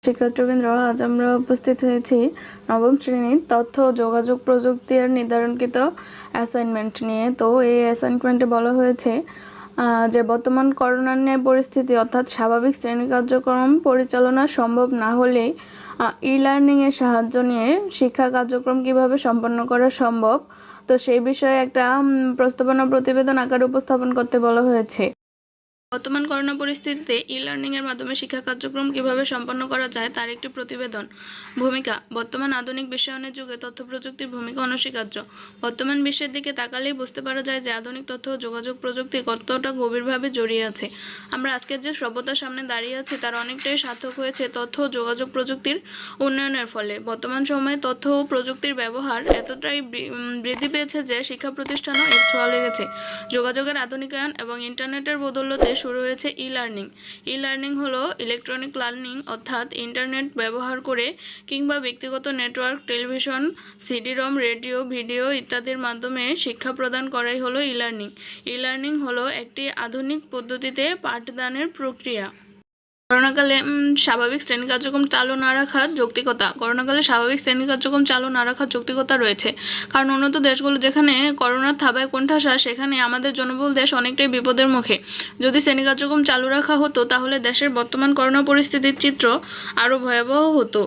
শিক্ষার্থীবৃন্দ, আজ আমরা উপস্থিত হয়েছি নবম শ্রেণীর তথ্য ও যোগাযোগ প্রযুক্তি এর নির্ধারণকৃত অ্যাসাইনমেন্ট নিয়ে। তো এই অ্যাসাইনমেন্টে বলা হয়েছে যে বর্তমান করোনার ন্যায় পরিস্থিতি অর্থাৎ স্বাভাবিক শ্রেণী কার্যক্রম পরিচালনা সম্ভব না হলে ই লার্নিং এর সাহায্য নিয়ে শিক্ষা কার্যক্রম কিভাবে সম্পন্ন করা সম্ভব, তো সেই বিষয়ে একটা প্রস্তাবনা প্রতিবেদন আকারে উপস্থাপন করতে বলা হয়েছে। বর্তমান করোনা পরিস্থিতিতে ই লার্নিং এর মাধ্যমে শিক্ষা কার্যক্রম কিভাবে সম্পন্ন করা যায় তার একটি প্রতিবেদন। ভূমিকা: বর্তমান আধুনিক বিশ্বায়নের যুগে তথ্য প্রযুক্তির ভূমিকা অনস্বীকার্য। বর্তমান বিশ্বের দিকে তাকালেই বুঝতে পারা যায় যে আধুনিক তথ্য ও যোগাযোগ প্রযুক্তি কতটা গভীরভাবে জড়িয়ে আছে। আমরা আজকের যে সভ্যতার সামনে দাঁড়িয়ে আছি তার অনেকটাই সার্থক হয়েছে তথ্য ও যোগাযোগ প্রযুক্তির উন্নয়নের ফলে। বর্তমান সময়ে তথ্য ও প্রযুক্তির ব্যবহার এতটাই বৃদ্ধি পেয়েছে যে শিক্ষা প্রতিষ্ঠানও এর ছোঁয়া লেগেছে। যোগাযোগের আধুনিকায়ন এবং ইন্টারনেটের বদৌলতে শুরু হয়েছে ই লার্নিং। ই লার্নিং হলো ইলেকট্রনিক লার্নিং, অর্থাৎ ইন্টারনেট ব্যবহার করে কিংবা ব্যক্তিগত নেটওয়ার্ক, টেলিভিশন, সিডি-রম, রেডিও, ভিডিও ইত্যাদির মাধ্যমে শিক্ষা প্রদান করাই হলো ই লার্নিং। ই লার্নিং হলো একটি আধুনিক পদ্ধতিতে পাঠদানের প্রক্রিয়া। করোনাকালে স্বাভাবিক শ্রেণী কার্যক্রম চালু না রাখার যৌক্তিকতা। করোনাকালে স্বাভাবিক শ্রেণী কার্যক্রম চালু না রাখার যৌক্তিকতা রয়েছে, কারণ উন্নত দেশগুলো যেখানে করোনার থাবায় কোণঠাসা সেখানে আমাদের জনবহুল দেশ অনেকটাই বিপদের মুখে। যদি শ্রেণী কার্যক্রম চালু রাখা হতো তাহলে দেশের বর্তমান করোনা পরিস্থিতির চিত্র আরও ভয়াবহ হতো।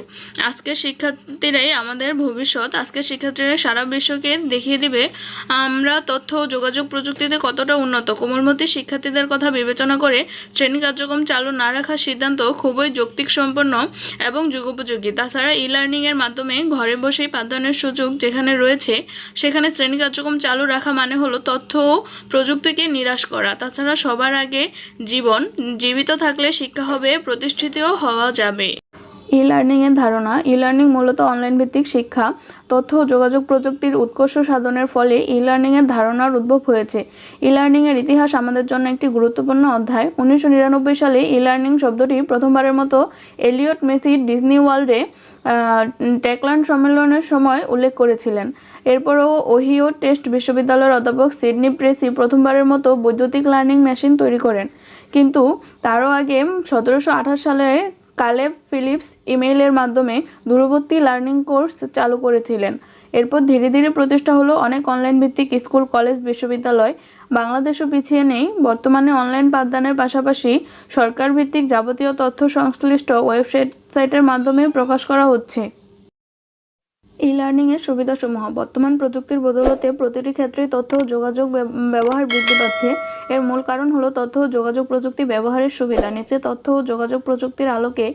আজকের শিক্ষার্থীরাই আমাদের ভবিষ্যৎ। আজকের শিক্ষার্থীরা সারা বিশ্বকে দেখিয়ে দিবে আমরা তথ্য ও যোগাযোগ প্রযুক্তিতে কতটা উন্নত। কোমলমতি শিক্ষার্থীদের কথা বিবেচনা করে শ্রেণী কার্যক্রম চালু না রাখার সিদ্ধান্ত খুবই যৌক্তিক সম্পন্ন এবং যুগোপযোগী। তাছাড়া ই লার্নিং এর মাধ্যমে ঘরে বসেই পাঠদানের সুযোগ যেখানে রয়েছে সেখানে শ্রেণী কার্যক্রম চালু রাখা মানে হলো তথ্য ও প্রযুক্তিকে নিরাশ করা। তাছাড়া সবার আগে জীবিত থাকলে শিক্ষা হবে, প্রতিষ্ঠিতও হওয়া যাবে। ই লার্নিং এর ধারণা: ই লার্নিং মূলত অনলাইন ভিত্তিক শিক্ষা। তথ্য ও যোগাযোগ প্রযুক্তির উৎকর্ষ সাধনের ফলে ই লার্নিং এর ধারণার উদ্ভব হয়েছে। ই লার্নিং এর ইতিহাস আমাদের জন্য একটি গুরুত্বপূর্ণ অধ্যায়। 1999 সালে ই লার্নিং শব্দটি প্রথমবারের মতো এলিয়ট মেসি ডিজনি ওয়ার্ল্ডে টেকল্যান্ড সম্মেলনের সময় উল্লেখ করেছিলেন। এরপরও ওহিও টেস্ট বিশ্ববিদ্যালয়ের অধ্যাপক সিডনি প্রেসি প্রথমবারের মতো বৈদ্যুতিক লার্নিং মেশিন তৈরি করেন। কিন্তু তারও আগে 1728 সালে কালেব ফিলিপস ইমেইলের মাধ্যমে দূরবর্তী লার্নিং কোর্স চালু করেছিলেন। এরপর ধীরে ধীরে প্রতিষ্ঠা হলো অনেক অনলাইন ভিত্তিক স্কুল, কলেজ, বিশ্ববিদ্যালয়। বাংলাদেশও পিছিয়ে নেই। বর্তমানে অনলাইন পাঠদানের পাশাপাশি সরকার ভিত্তিক যাবতীয় তথ্য সংশ্লিষ্ট ওয়েবসাইটের মাধ্যমে প্রকাশ করা হচ্ছে। ই লার্নিং এর সুবিধাসমূহ: বর্তমান প্রযুক্তির বদৌলতে প্রতিটি ক্ষেত্রেই তথ্য ও যোগাযোগ ব্যবহার বৃদ্ধি পাচ্ছে। এর মূল কারণ হলো তথ্য ও যোগাযোগ প্রযুক্তি ব্যবহারের সুবিধা। নিচে তথ্য ও যোগাযোগ প্রযুক্তির আলোকে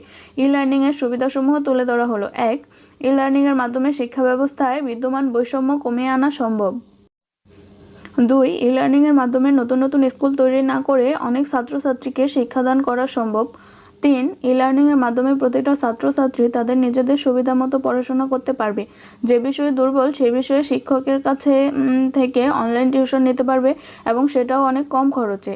ই লার্নিং এর সুবিধাসমূহ তুলে ধরা হলো। 1. ই লার্নিং এর মাধ্যমে শিক্ষা ব্যবস্থায় বিদ্যমান বৈষম্য কমিয়ে আনা সম্ভব। 2. ই লার্নিং এর মাধ্যমে নতুন নতুন স্কুল তৈরি না করে অনেক ছাত্রছাত্রীকে শিক্ষাদান করা সম্ভব। 3. ই লার্নিং এর মাধ্যমে প্রতিটা ছাত্রছাত্রী তাদের নিজেদের সুবিধা মতো পড়াশোনা করতে পারবে। যে বিষয়ে দুর্বল সেই বিষয়ে শিক্ষকের কাছে থেকে অনলাইন টিউশন নিতে পারবে এবং সেটাও অনেক কম খরচে।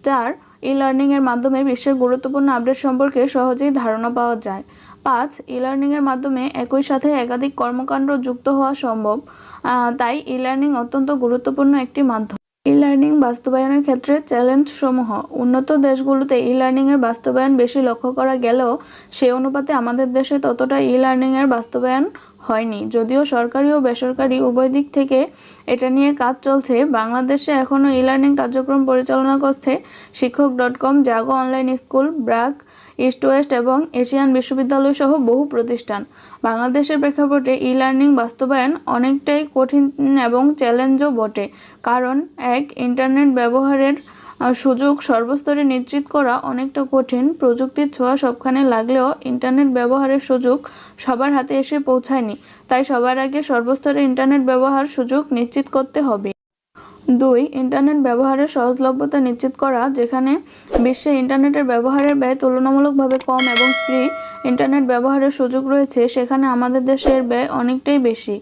4. ই লার্নিং এর মাধ্যমে বিশ্বের গুরুত্বপূর্ণ আপডেট সম্পর্কে সহজেই ধারণা পাওয়া যায়। 5. ই লার্নিং এর মাধ্যমে একই সাথে একাধিক কর্মকাণ্ড যুক্ত হওয়া সম্ভব। তাই ই লার্নিং অত্যন্ত গুরুত্বপূর্ণ একটি মাধ্যম। ই লার্নিং বাস্তবায়নের ক্ষেত্রে চ্যালেঞ্জ সমূহ: উন্নত দেশগুলোতে ই লার্নিং এর বাস্তবায়ন বেশি লক্ষ্য করা গেলেও সেই অনুপাতে আমাদের দেশে ততটা ই লার্নিং এর বাস্তবায়ন হয়নি। যদিও সরকারি ও বেসরকারি উভয় দিক থেকে এটা নিয়ে কাজ চলছে। বাংলাদেশে এখনও ই লার্নিং কার্যক্রম পরিচালনা করছে শিক্ষক.com, Jaago online school, BRAC, East West এবং এশিয়ান বিশ্ববিদ্যালয় সহ বহু প্রতিষ্ঠান। বাংলাদেশের প্রেক্ষাপটে ই লার্নিং বাস্তবায়ন অনেকটাই কঠিন এবং চ্যালেঞ্জও বটে। কারণ 1. ইন্টারনেট ব্যবহারের সুযোগ সর্বস্তরে নিশ্চিত করা অনেকটা কঠিন। প্রযুক্তির ছোঁয়া সবখানে লাগলেও ইন্টারনেট ব্যবহারের সুযোগ সবার হাতে এসে পৌঁছায়নি। তাই সবার আগে সর্বস্তরে ইন্টারনেট ব্যবহার সুযোগ নিশ্চিত করতে হবে। 2. ইন্টারনেট ব্যবহারের সহজলভ্যতা নিশ্চিত করা। যেখানে বিশ্বে ইন্টারনেটের ব্যবহারের ব্যয় তুলনামূলকভাবে কম এবং ফ্রি ইন্টারনেট ব্যবহারের সুযোগ রয়েছে সেখানে আমাদের দেশের ব্যয় অনেকটাই বেশি।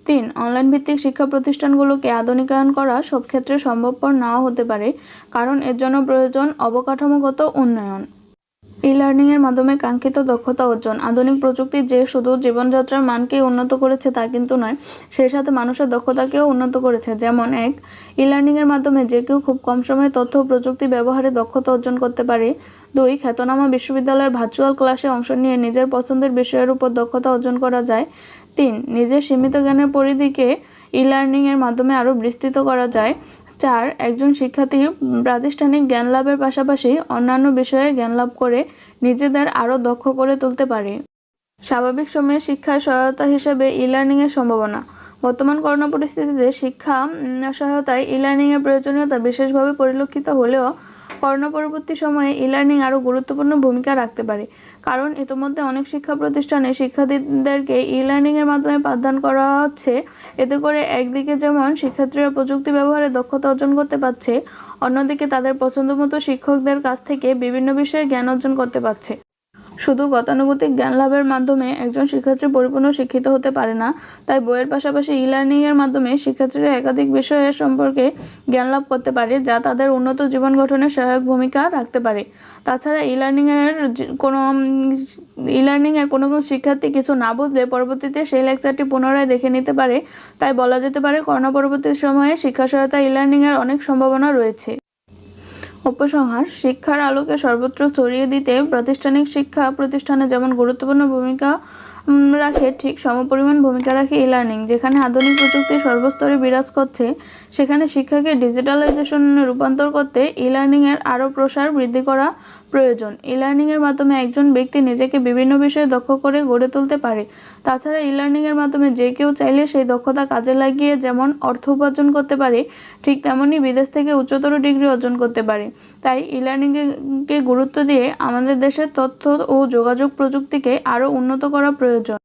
3. অনলাইন ভিত্তিক শিক্ষা প্রতিষ্ঠানগুলোকে আধুনিকায়ন করা সব ক্ষেত্রে সম্ভবপর নাও হতে পারে, কারণ এর জন্য প্রয়োজন অবকাঠামোগত উন্নয়ন। ই-লার্নিং এর মাধ্যমে কাঙ্ক্ষিত দক্ষতা অর্জন। আধুনিক প্রযুক্তি যে শুধু জীবনযাত্রার মানকেই উন্নত করেছে তা কিন্তু নয়, সেই সাথে মানুষের দক্ষতাকেও উন্নত করেছে। যেমন ই-লার্নিং এর মাধ্যমে যে কেউ খুব কম সময়ে তথ্য ও প্রযুক্তি ব্যবহারে দক্ষতা অর্জন করতে পারে। 2, খ্যাতনামা বিশ্ববিদ্যালয়ের ভার্চুয়াল ক্লাসে অংশ নিয়ে নিজের পছন্দের বিষয়ের উপর দক্ষতা অর্জন করা যায়। 3, নিজের সীমিত জ্ঞানের পরিধিকে ই-লার্নিং এর মাধ্যমে আরও বিস্তৃত করা যায়। 4, একজন শিক্ষার্থী প্রাতিষ্ঠানিক জ্ঞান লাভের পাশাপাশি অন্যান্য বিষয়ে জ্ঞান লাভ করে নিজেদের আরও দক্ষ করে তুলতে পারে। স্বাভাবিক সময়ে শিক্ষায় সহায়তা হিসেবে ই-লার্নিং এর সম্ভাবনা। বর্তমান করোনা পরিস্থিতিতে শিক্ষা সহায়তায় ই-লার্নিং এর প্রয়োজনীয়তা বিশেষভাবে পরিলক্ষিত হলেও করোনা পরবর্তী সময়ে ই-লার্নিং আরও গুরুত্বপূর্ণ ভূমিকা রাখতে পারে, কারণ ইতোমধ্যে অনেক শিক্ষা প্রতিষ্ঠানে শিক্ষার্থীদেরকে ই-লার্নিং এর মাধ্যমে পাঠদান করা হচ্ছে। এতে করে একদিকে যেমন শিক্ষার্থীরা প্রযুক্তি ব্যবহারে দক্ষতা অর্জন করতে পারছে, অন্যদিকে তাদের পছন্দমতো শিক্ষকদের কাছ থেকে বিভিন্ন বিষয়ে জ্ঞান অর্জন করতে পারছে। শুধু গতানুগতিক জ্ঞান লাভের মাধ্যমে একজন শিক্ষার্থী পরিপূর্ণ শিক্ষিত হতে পারে না, তাই বইয়ের পাশাপাশি ই-লার্নিং এর মাধ্যমে শিক্ষার্থীরা একাধিক বিষয়ের সম্পর্কে জ্ঞান লাভ করতে পারে, যা তাদের উন্নত জীবন গঠনে সহায়ক ভূমিকা রাখতে পারে। তাছাড়া ই-লার্নিং এর কোনো শিক্ষার্থী কিছু না বুঝলে পরবর্তীতে সেই লেকচারটি পুনরায় দেখে নিতে পারে। তাই বলা যেতে পারে করোনা পরবর্তী সময়ে শিক্ষা সহায়তা ই-লার্নিং এর অনেক সম্ভাবনা রয়েছে। উপসংহার: শিক্ষার আলোকে সর্বত্র ছড়িয়ে দিতে প্রাতিষ্ঠানিক শিক্ষা প্রতিষ্ঠানে যেমন গুরুত্বপূর্ণ ভূমিকা রাখে, ঠিক সমপরিমাণ ভূমিকা রাখে ই-লার্নিং। যেখানে আধুনিক প্রযুক্তি সর্বস্তরে বিরাজ করছে, সেখানে শিক্ষাকে ডিজিটালাইজেশনে রূপান্তর করতে ই-লার্নিং এর আরও প্রসার বৃদ্ধি করা প্রয়োজন। ই-লার্নিং এর মাধ্যমে একজন ব্যক্তি নিজেকে বিভিন্ন বিষয়ে দক্ষ করে গড়ে তুলতে পারে। তাছাড়া ই-লার্নিং এর মাধ্যমে যে কেউ চাইলে সেই দক্ষতা কাজে লাগিয়ে যেমন অর্থ উপার্জন করতে পারে, ঠিক তেমনি বিদেশ থেকে উচ্চতর ডিগ্রি অর্জন করতে পারে। তাই ই-লার্নিংকে গুরুত্ব দিয়ে আমাদের দেশের তথ্য ও যোগাযোগ প্রযুক্তিকে আরও উন্নত করা প্রয়োজন।